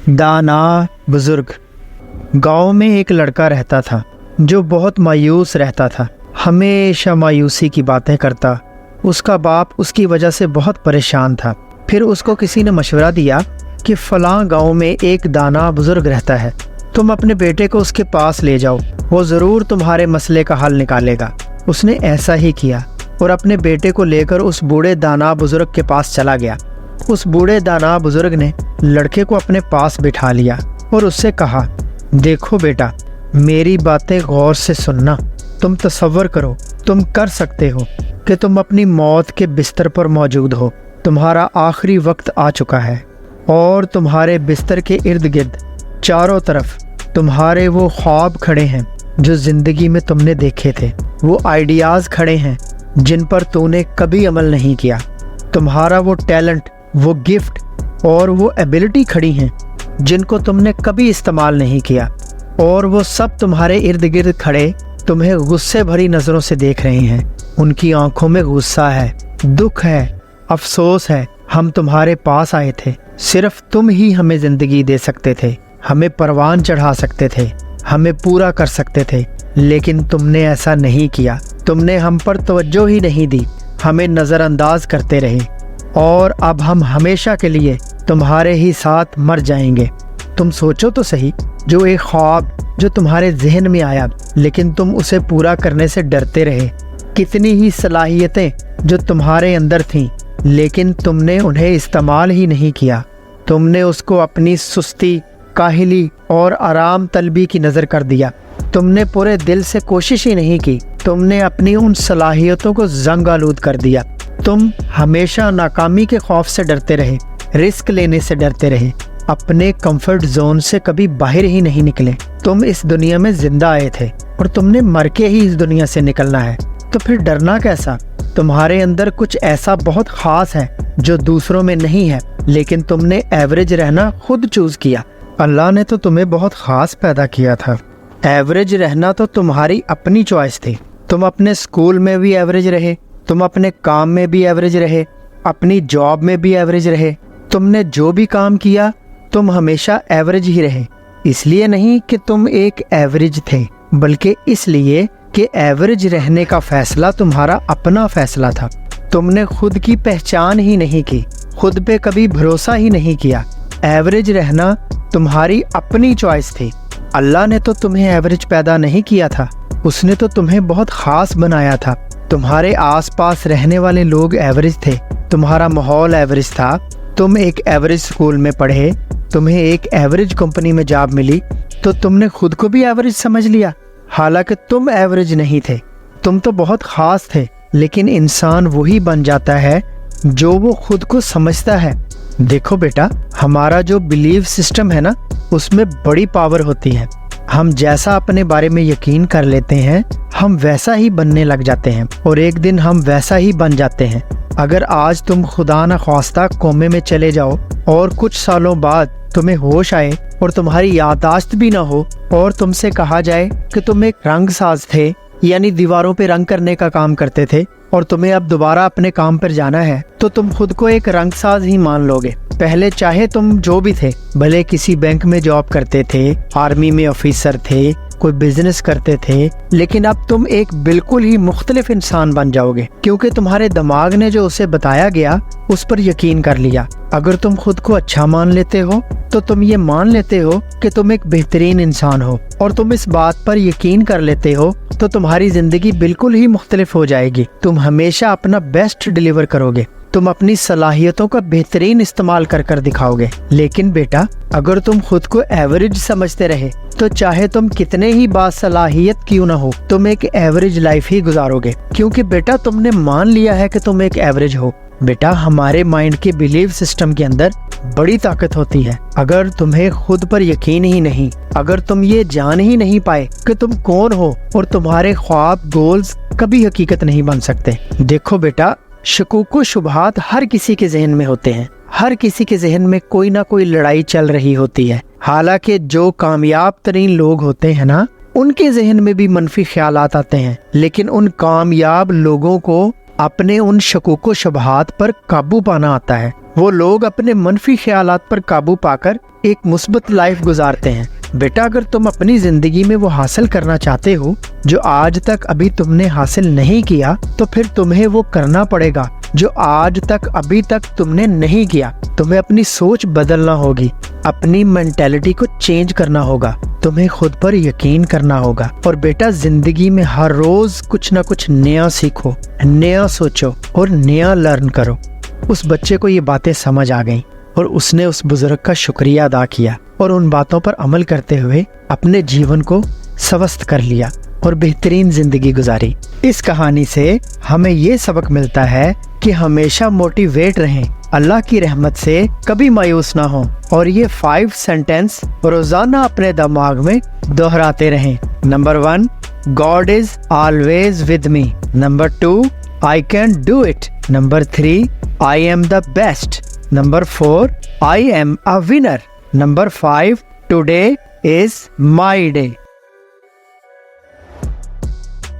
दाना बुजुर्ग। गांव में एक लड़का रहता था जो बहुत मायूस रहता था, हमेशा मायूसी की बातें करता। उसका बाप उसकी वजह से बहुत परेशान था। फिर उसको किसी ने मशवरा दिया कि फलां गांव में एक दाना बुजुर्ग रहता है, तुम अपने बेटे को उसके पास ले जाओ, वो ज़रूर तुम्हारे मसले का हल निकालेगा। उसने ऐसा ही किया और अपने बेटे को लेकर उस बूढ़े दाना बुजुर्ग के पास चला गया। उस बूढ़े दाना बुजुर्ग ने लड़के को अपने पास बिठा लिया और उससे कहा, देखो बेटा, मेरी बातें गौर से सुनना। तुम तसव्वुर करो, तुम कर सकते हो कि तुम अपनी मौत के बिस्तर पर मौजूद हो। तुम्हारा आखिरी वक्त आ चुका है और तुम्हारे बिस्तर के इर्द गिर्द चारों तरफ तुम्हारे वो ख्वाब खड़े हैं जो जिंदगी में तुमने देखे थे। वो आइडियाज़ खड़े हैं जिन पर तूने कभी अमल नहीं किया। तुम्हारा वो टैलेंट, वो गिफ्ट और वो एबिलिटी खड़ी हैं जिनको तुमने कभी इस्तेमाल नहीं किया, और वो सब तुम्हारे इर्द गिर्द खड़े तुम्हें गुस्से भरी नज़रों से देख रहे हैं। उनकी आंखों में गुस्सा है, दुख है, अफसोस है। हम तुम्हारे पास आए थे, सिर्फ तुम ही हमें ज़िंदगी दे सकते थे, हमें परवान चढ़ा सकते थे, हमें पूरा कर सकते थे, लेकिन तुमने ऐसा नहीं किया। तुमने हम पर तवज्जो ही नहीं दी, हमें नज़रअंदाज करते रहे, और अब हम हमेशा के लिए तुम्हारे ही साथ मर जाएंगे। तुम सोचो तो सही, जो एक ख्वाब जो तुम्हारे जहन में आया लेकिन तुम उसे पूरा करने से डरते रहे, कितनी ही सलाहियतें जो तुम्हारे अंदर थीं लेकिन तुमने उन्हें इस्तेमाल ही नहीं किया। तुमने उसको अपनी सुस्ती, काहिली और आराम तलबी की नज़र कर दिया। तुमने पूरे दिल से कोशिश ही नहीं की। तुमने अपनी उन सलाहियतों को जंग आलूद कर दिया। तुम हमेशा नाकामी के खौफ से डरते रहे, रिस्क लेने से डरते रहे, अपने कंफर्ट जोन से कभी बाहर ही नहीं निकले। तुम इस दुनिया में जिंदा आए थे और तुमने मर के ही इस दुनिया से निकलना है, तो फिर डरना कैसा? तुम्हारे अंदर कुछ ऐसा बहुत खास है जो दूसरों में नहीं है, लेकिन तुमने एवरेज रहना खुद चूज किया। अल्लाह ने तो तुम्हें बहुत खास पैदा किया था। एवरेज रहना तो तुम्हारी अपनी चॉइस थी। तुम अपने स्कूल में भी एवरेज रहे, तुम अपने काम में भी एवरेज रहे, अपनी जॉब में भी एवरेज रहे। तुमने जो भी काम किया तुम हमेशा एवरेज ही रहे। इसलिए नहीं कि तुम एक एवरेज थे, बल्कि इसलिए कि एवरेज रहने का फैसला तुम्हारा अपना फैसला था। तुमने खुद की पहचान ही नहीं की, खुद पे कभी भरोसा ही नहीं किया। एवरेज रहना तुम्हारी अपनी चॉइस थी। अल्लाह ने तो तुम्हें एवरेज पैदा नहीं किया था, उसने तो तुम्हें बहुत खास बनाया था। तुम्हारे आसपास रहने वाले लोग एवरेज थे, तुम्हारा माहौल एवरेज था। तुम एक एवरेज स्कूल में पढ़े, तुम्हें एक एवरेज कंपनी में जॉब मिली, तो तुमने खुद को भी एवरेज समझ लिया। हालांकि तुम एवरेज नहीं थे, तुम तो बहुत खास थे। लेकिन इंसान वही बन जाता है जो वो खुद को समझता है। देखो बेटा, हमारा जो बिलीव सिस्टम है ना, उसमें बड़ी पावर होती है। हम जैसा अपने बारे में यकीन कर लेते हैं, हम वैसा ही बनने लग जाते हैं, और एक दिन हम वैसा ही बन जाते हैं। अगर आज तुम खुदा न ख्वास्ता कोमे में चले जाओ और कुछ सालों बाद तुम्हें होश आए और तुम्हारी याददाश्त भी ना हो, और तुमसे कहा जाए कि तुम एक रंगसाज थे, यानी दीवारों पे रंग करने का काम करते थे, और तुम्हें अब दोबारा अपने काम पर जाना है, तो तुम खुद को एक रंगसाज ही मान लोगे। पहले चाहे तुम जो भी थे, भले किसी बैंक में जॉब करते थे, आर्मी में ऑफिसर थे, कोई बिजनेस करते थे, लेकिन अब तुम एक बिल्कुल ही मुख्तलिफ इंसान बन जाओगे, क्योंकि तुम्हारे दिमाग ने जो उसे बताया गया उस पर यकीन कर लिया। अगर तुम खुद को अच्छा मान लेते हो तो तुम ये मान लेते हो कि तुम एक बेहतरीन इंसान हो, और तुम इस बात पर यकीन कर लेते हो तो तुम्हारी जिंदगी बिल्कुल ही मुख्तलिफ हो जाएगी। तुम हमेशा अपना बेस्ट डिलीवर करोगे, तुम अपनी सलाहियतों का बेहतरीन इस्तेमाल कर दिखाओगे। लेकिन बेटा, अगर तुम खुद को एवरेज समझते रहे तो चाहे तुम कितने ही बासलाहियत क्यों ना हो, तुम एक एवरेज लाइफ ही गुजारोगे, क्योंकि बेटा तुमने मान लिया है कि तुम एक एवरेज हो। बेटा, हमारे माइंड के बिलीव सिस्टम के अंदर बड़ी ताकत होती है। अगर तुम्हें खुद पर यकीन ही नहीं, अगर तुम ये जान ही नहीं पाए कि तुम कौन हो और तुम्हारे ख्वाब, गोल्स कभी हकीकत नहीं बन सकते। देखो बेटा, शकूक शुबहात हर किसी के जहन में होते हैं, हर किसी के जहन में कोई ना कोई लड़ाई चल रही होती है। हालांकि जो कामयाब तरीन लोग होते हैं ना, उनके जहन में भी मनफी ख्यालात आते हैं, लेकिन उन कामयाब लोगों को अपने उन शकूक शुबहात पर काबू पाना आता है। وہ لوگ اپنے منفی خیالات پر قابو پا کر ایک مثبت لائف گزارتے ہیں۔ بیٹا اگر تم اپنی زندگی میں وہ حاصل کرنا چاہتے ہو جو آج تک ابھی تم نے حاصل نہیں کیا، تو پھر تمہیں وہ کرنا پڑے گا جو آج تک ابھی تک تم نے نہیں کیا۔ تمہیں اپنی سوچ بدلنا ہوگی، اپنی مینٹیلٹی کو چینج کرنا ہوگا، تمہیں خود پر یقین کرنا ہوگا۔ اور بیٹا زندگی میں ہر روز کچھ نہ کچھ نیا سیکھو، نیا سوچو اور نیا لرن کرو۔ اس بچے کو یہ باتیں سمجھ آ گئیں اور اس نے اس بزرگ کا شکریہ ادا کیا اور ان باتوں پر عمل کرتے ہوئے اپنے جیون کو سوست کر لیا اور بہترین زندگی گزاری۔ اس کہانی سے ہمیں یہ سبق ملتا ہے کہ ہمیشہ موٹیویٹ رہیں، اللہ کی رحمت سے کبھی مایوس نہ ہوں، اور یہ 5 سینٹنس روزانہ اپنے دماغ میں دہراتے رہیں۔ Number 1، God is always with me. Number 2, I can do it. Number 3, I am the best. Number 4, I am a winner. Number 5, today is my day.